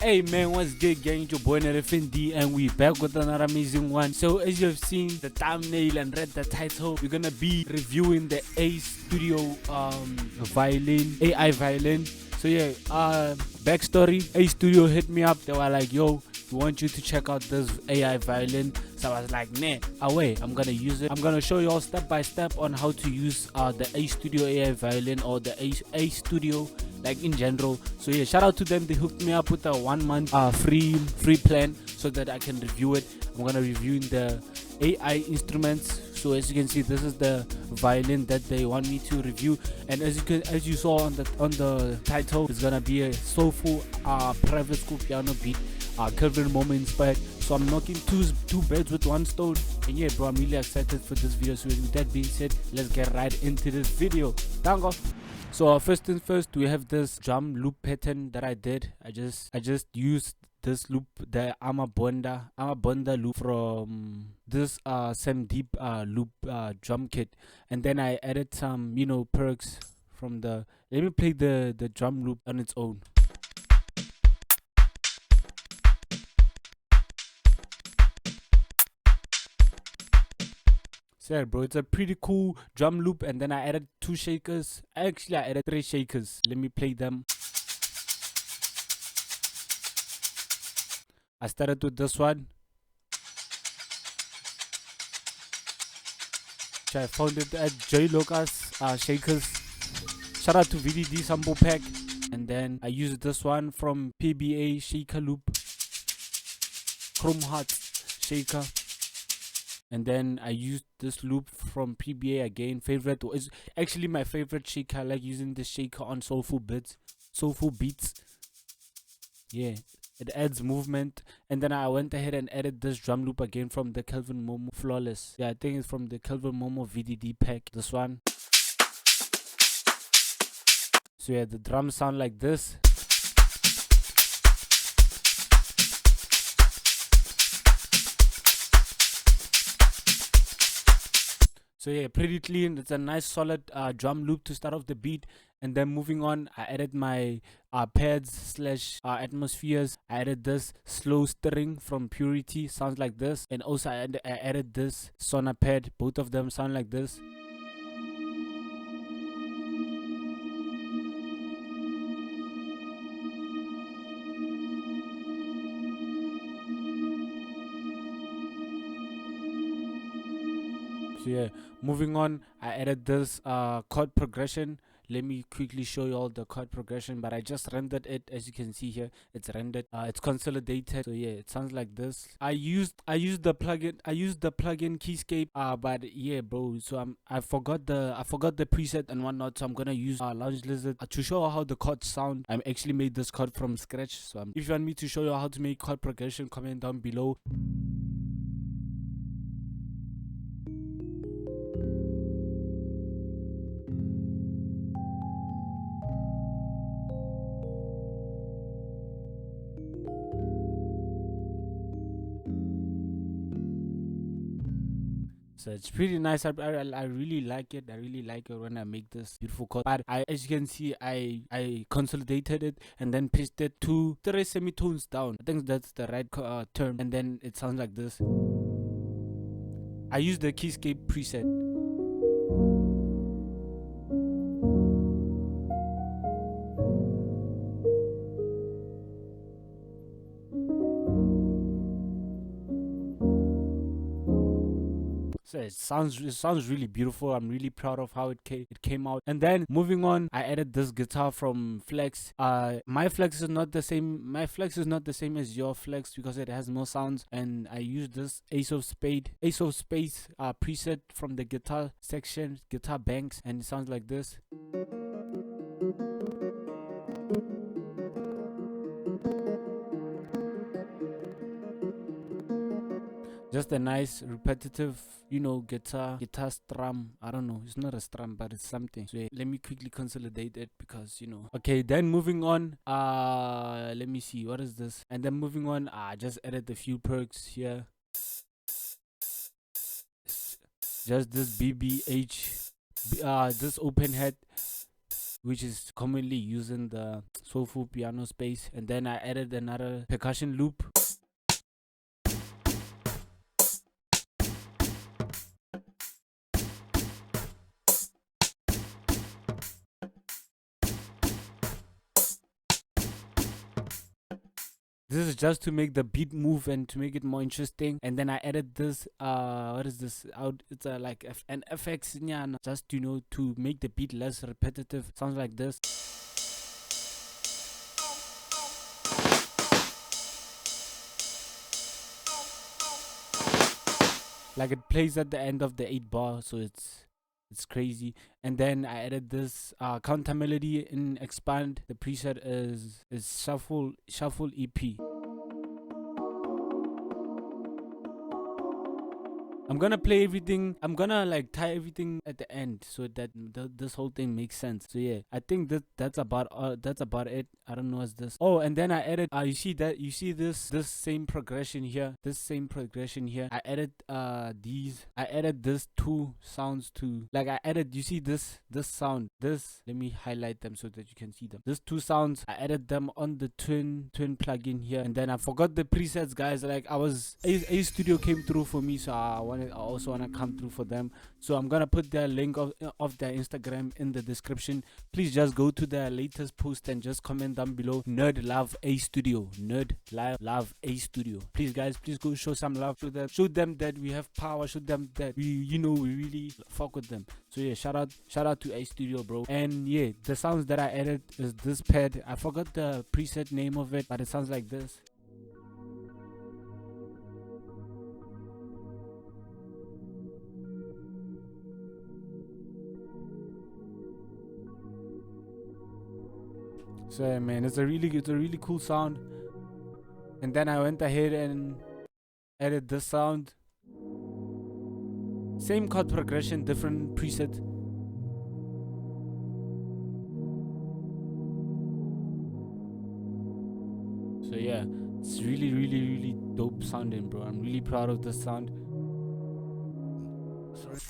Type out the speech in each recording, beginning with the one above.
Hey man, what's good gang? It's your boy NerdFnd and we back with another amazing one. So as you have seen the thumbnail and read the title, we're gonna be reviewing the A Studio violin, AI violin. So yeah, backstory, A Studio hit me up. They were like, yo, we want you to check out this AI violin. So I was like, nah, away, I'm gonna use it. I'm gonna show you all step by step on how to use the A Studio AI violin or the A Studio like in general. So yeah, shout out to them. They hooked me up with a 1 month free plan so that I can review it. I'm gonna review the AI instruments. So as you can see, this is the violin that they want me to review, and as you saw on the title, it's gonna be a soulful private school piano beat, Kelvin Momo inspired. So I'm knocking two birds with one stone. And yeah, bro, I'm really excited for this video. So with that being said, let's get right into this video. Tango. So first things first, we have this drum loop pattern that I did. I just used this loop, the Amapiano loop from this Sam Deep loop drum kit, and then I added some perks from the. Let me play the drum loop on its own. So yeah, bro, it's a pretty cool drum loop, and then I added 2 shakers. Actually, I added 3 shakers. Let me play them. I started with this one. I found it at J Lucas shakers. Shout out to VDD Sample Pack. And then I used this one from PBA shaker loop, Chrome Hearts shaker. And then I used this loop from PBA again. Favorite is actually my favorite shaker. I like using this shaker on soulful beats. Yeah, it adds movement. And then I went ahead and added this drum loop again from the Kelvin Momo Flawless. Yeah, I think it's from the Kelvin Momo VDD pack. This one. So yeah, the drums sound like this. So yeah, pretty clean. It's a nice solid drum loop to start off the beat. And then moving on, I added my pads slash atmospheres. I added this slow stirring from Purity, sounds like this. And also I added this Sona pad. Both of them sound like this. So yeah, moving on, I added this chord progression. Let me quickly show you all the chord progression, but I just rendered it. As you can see here, it's rendered. It's consolidated. So yeah, it sounds like this. I used the plugin Keyscape. But yeah, bro. So I forgot the preset and whatnot. So I'm gonna use Lounge Lizard to show how the chords sound. I actually made this chord from scratch. So if you want me to show you how to make chord progression, comment down below. So it's pretty nice. I really like it. I really like it when I make this beautiful chord. But as you can see, I consolidated it and then pitched it to 3 semitones down. I think that's the right term. And then it sounds like this. I use the Keyscape preset. So it sounds really beautiful. I'm really proud of how it came out. And then moving on, I added this guitar from Flex. My Flex is not the same. My Flex is not the same as your Flex because it has more sounds. And I used this Ace of Spades preset from the guitar section, guitar banks, and it sounds like this. Just a nice repetitive, guitar strum. I don't know, it's not a strum, but it's something. So yeah, let me quickly consolidate it because okay, then moving on, let me see, what is this? And then moving on, I just added a few perks here. Just this BBH, this open head which is commonly used in the soulful piano space. And then I added another percussion loop. This is just to make the beat move and to make it more interesting. And then I added this, what is this? It's like an FX nyana, just to make the beat less repetitive. Sounds like this. Like it plays at the end of the 8 bar, so it's crazy. And then I added this counter melody in expand. The preset is shuffle EP. I'm gonna play everything. I'm gonna like tie everything at the end so that this whole thing makes sense. So yeah, I think that's about it. I don't know what's this. Oh, and then I added. You see this same progression here. I added these. I added this 2 sounds to, like, I added. You see this sound. This. Let me highlight them so that you can see them. These 2 sounds. I added them on the twin plugin here. And then I forgot the presets, guys. Like A Studio came through for me, so I also want to come through for them. So I'm gonna put their link of their Instagram in the description. Please just go to their latest post and just comment down below. Nerd love A Studio. Please guys, please go show some love to them. Show them that we have power. Show them that we really fuck with them. So yeah, shout out to A Studio, bro. And yeah, the sounds that I added is this pad. I forgot the preset name of it, but it sounds like this. So yeah, man, it's a really cool sound. And then I went ahead and added this sound. Same chord progression, different preset. So yeah, it's really dope sounding, bro. I'm really proud of this sound.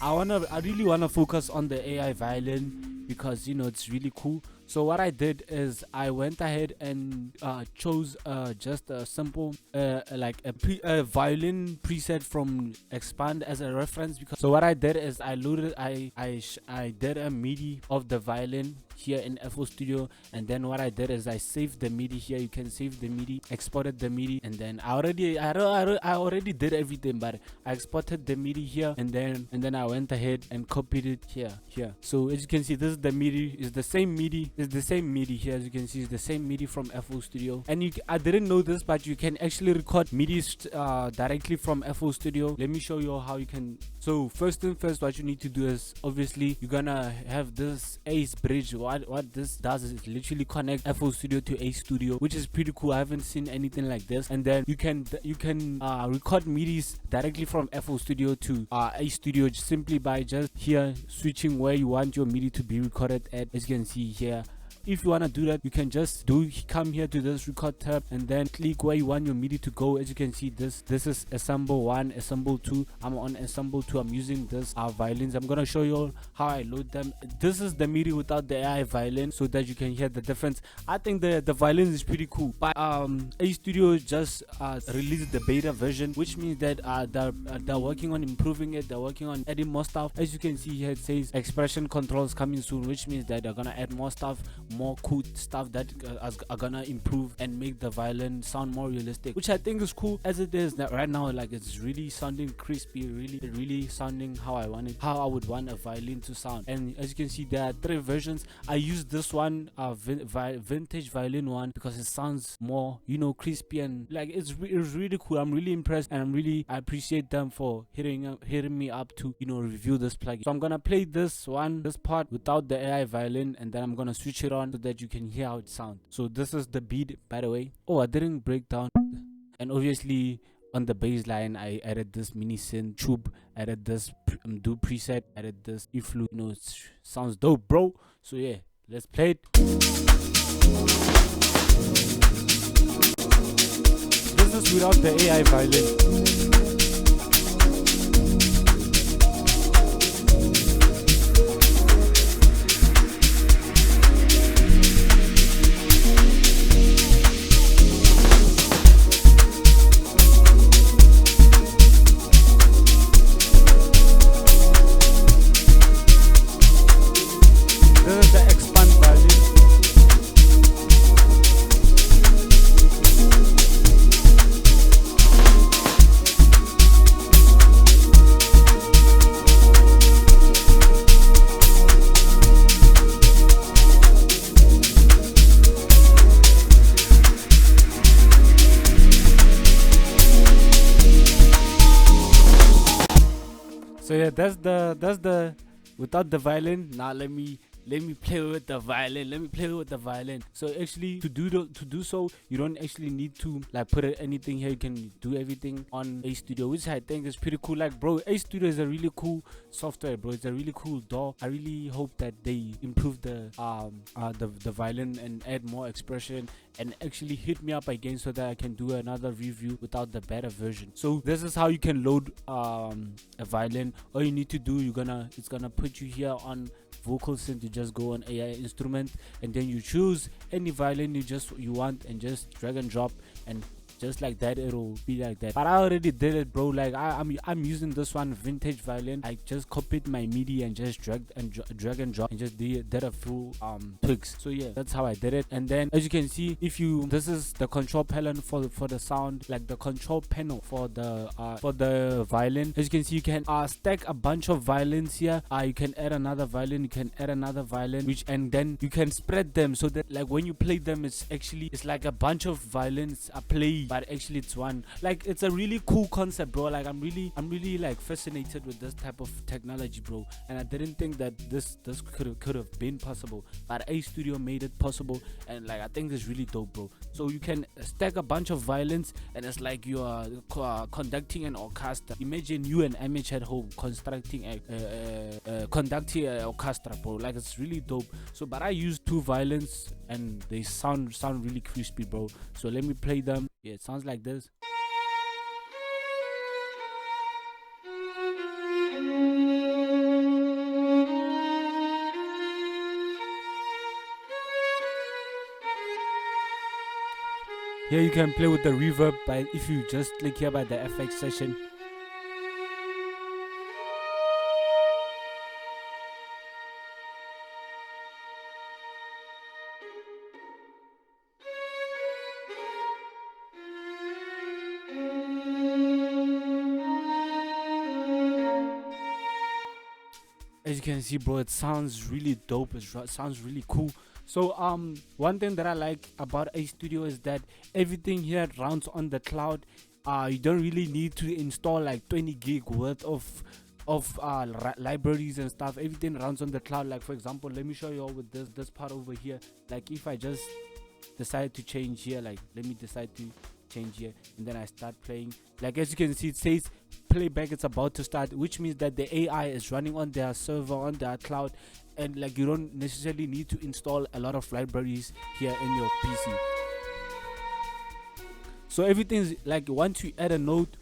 I really wanna focus on the AI violin because it's really cool. So what I did is I went ahead and chose just a simple like a violin preset from Expand as a reference. So what I did is I did a MIDI of the violin here in FL Studio, and then what I did is I saved the MIDI here. You can save the MIDI, exported the MIDI, and then I already did everything, but I exported the MIDI here, and then I went ahead and copied it here. So as you can see, this is the MIDI. It's the same MIDI. It's the same MIDI here. As you can see, it's the same MIDI from FL Studio. And I didn't know this, but you can actually record MIDI directly from FL Studio. Let me show you how you can. So first thing first, what you need to do is obviously you're gonna have this Ace bridge. What this does is it literally connect FL Studio to Ace Studio, which is pretty cool. I haven't seen anything like this. And then you can record MIDIs directly from FL Studio to Ace Studio simply by just here switching where you want your MIDI to be recorded at. As you can see here, if you want to do that, you can just come here to this record tab and then click where you want your MIDI to go. As you can see, this is assemble 1, assemble 2. I'm on assemble 2. I'm using this violins. I'm gonna show you all how I load them. This is the MIDI without the AI violin, so that you can hear the difference. I think the violin is pretty cool, but A Studio just released the beta version, which means that they're working on improving it. They're working on adding more stuff. As you can see here, it says expression controls coming soon, which means that they're gonna add more stuff, more cool stuff that are gonna improve and make the violin sound more realistic, which I think is cool as it is right now. Like, it's really sounding crispy, really sounding how I would want a violin to sound. And as you can see, there are 3 versions. I use this one, vintage violin one, because it sounds more crispy and like it's really cool. I'm really impressed, and I appreciate them for hitting me up to review this plugin. So I'm gonna play this part without the AI violin, and then I'm gonna switch it on so that you can hear how it sounds. So this is the beat, by the way. Oh, I didn't break down. And obviously on the bass line, I added this mini synth tube, added this do preset, added this E-flute. It sounds dope, bro. So yeah, let's play it. This is without the AI violin. So yeah, that's the without the violin. Now let me play with the violin. Let me play with the violin. So actually, to do so, you don't actually need to like put anything here. You can do everything on A Studio, which I think is pretty cool. Like, bro, A Studio is a really cool software, bro. It's a really cool DAW. I really hope that they improve the violin and add more expression, and actually hit me up again so that I can do another review without the better version. So this is how you can load a violin. All you need to do, it's gonna put you here on vocal synth. You just go on AI instrument, and then you choose any violin you want, and just drag and drop, and just like that it'll be like that. But I already did it, bro. Like I'm using this one vintage violin. I just copied my MIDI and just drag and drop and just did a few tweaks. So yeah, that's how I did it. And then as you can see, this is the control panel for the sound, like the control panel for the violin. As you can see, you can stack a bunch of violins here. You can add another violin, you can add another violin, and then you can spread them so that like when you play them, it's like a bunch of violins are playing, but actually it's one. Like, it's a really cool concept, bro. Like, I'm really like fascinated with this type of technology, bro. And I didn't think that this could have been possible, but A Studio made it possible, and like I think it's really dope, bro. So you can stack a bunch of violins, and it's like you are conducting an orchestra. Imagine you and Image at home conducting an orchestra, bro. Like, it's really dope. So, but I used 2 violins, and they sound really crispy, bro. So let me play them. Yeah, it sounds like this. Here you can play with the reverb if you just click here by the FX session. As you can see, bro, it sounds really dope. It sounds really cool. So one thing that I like about A Studio is that everything here runs on the cloud. You don't really need to install like 20 gig worth of libraries and stuff. Everything runs on the cloud. Like, for example, let me show you all with this part over here. Like, if I just decide to change here, like let me decide to change here, and then I start playing, like as you can see, it says playback, it's about to start, which means that the AI is running on their server, on their cloud, and like you don't necessarily need to install a lot of libraries here in your PC. So everything's like, once you add a note,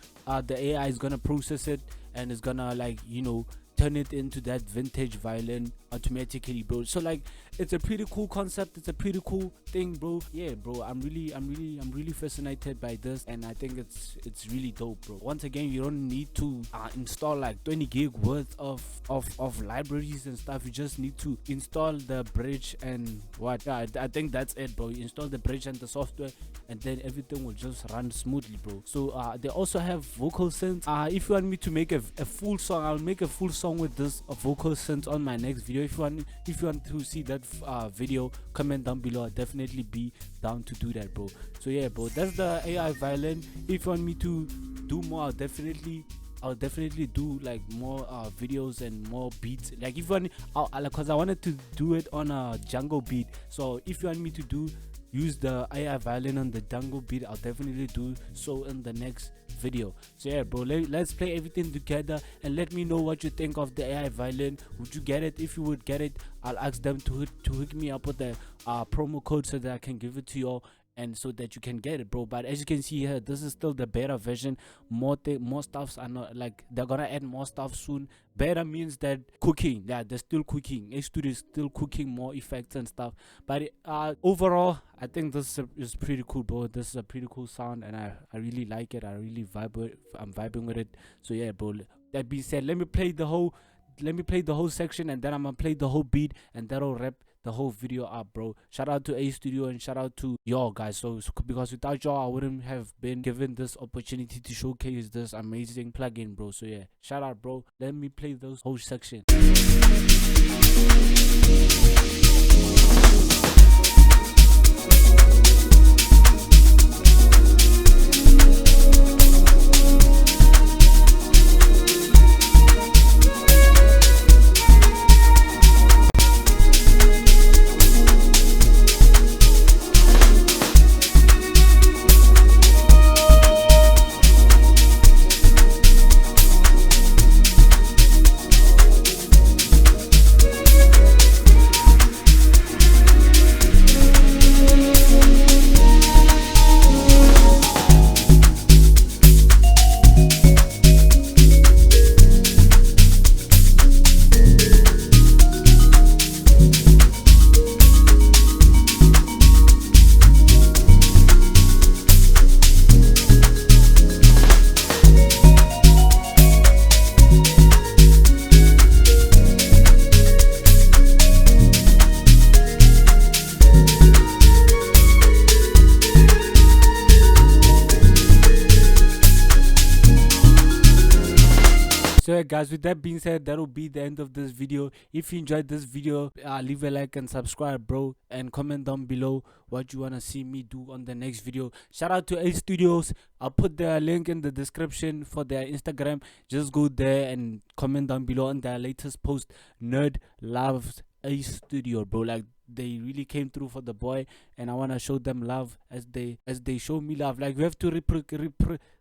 the AI is gonna process it, and it's gonna like, you know, turn it into that vintage violin automatically, bro. So like, it's a pretty cool concept, it's a pretty cool thing, bro. Yeah, bro, I'm really fascinated by this, and I think it's really dope, bro. Once again, you don't need to install like 20 gig worth of libraries and stuff. You just need to install the bridge and what. I think that's it, bro. You install the bridge and the software, and then everything will just run smoothly, bro. So they also have vocal synths. If you want me to make a full song, I'll make a full song with this vocal synths on my next video. If you want to see that video, comment down below. I'll definitely be down to do that, bro. So yeah, bro, that's the AI violin. If you want me to do more, I'll definitely do like more videos and more beats. Like, if you want, because I wanted to do it on a Django beat. So if you want me to use the AI violin on the Django beat, I'll definitely do so in the next video. So yeah, bro, let's play everything together, and let me know what you think of the AI violin. Would you get it? If you would get it, I'll ask them to hook me up with the promo code so that I can give it to you all, and so that you can get it, bro. But as you can see here, this is still the beta version. More stuffs are not, like, they're gonna add more stuff soon. Beta means that cooking, yeah, they're still cooking. A Studio is still cooking more effects and stuff. But overall, I think this is pretty cool, bro. This is a pretty cool sound, and I really like it. I really I'm vibing with it. So yeah, bro, that being said, let me play the whole section, and then I'm gonna play the whole beat, and that'll wrap the whole video up, bro. Shout out to A Studio, and shout out to y'all guys. So because without y'all, I wouldn't have been given this opportunity to showcase this amazing plugin, bro. So yeah, shout out, bro. Let me play those whole section. yeah, guys, with that being said, that'll be the end of this video. If you enjoyed this video, leave a like and subscribe, bro, and comment down below what you want to see me do on the next video. Shout out to Ace Studios. I'll put the link in the description for their Instagram. Just go there and comment down below on their latest post. Nerd loves Ace Studio, bro. Like, they really came through for the boy, and I want to show them love as they show me love. Like, we have to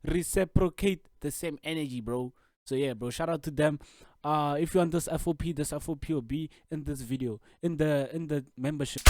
reciprocate the same energy, bro. So yeah, bro, shout out to them. If you want this FOP will be in this video, in the membership.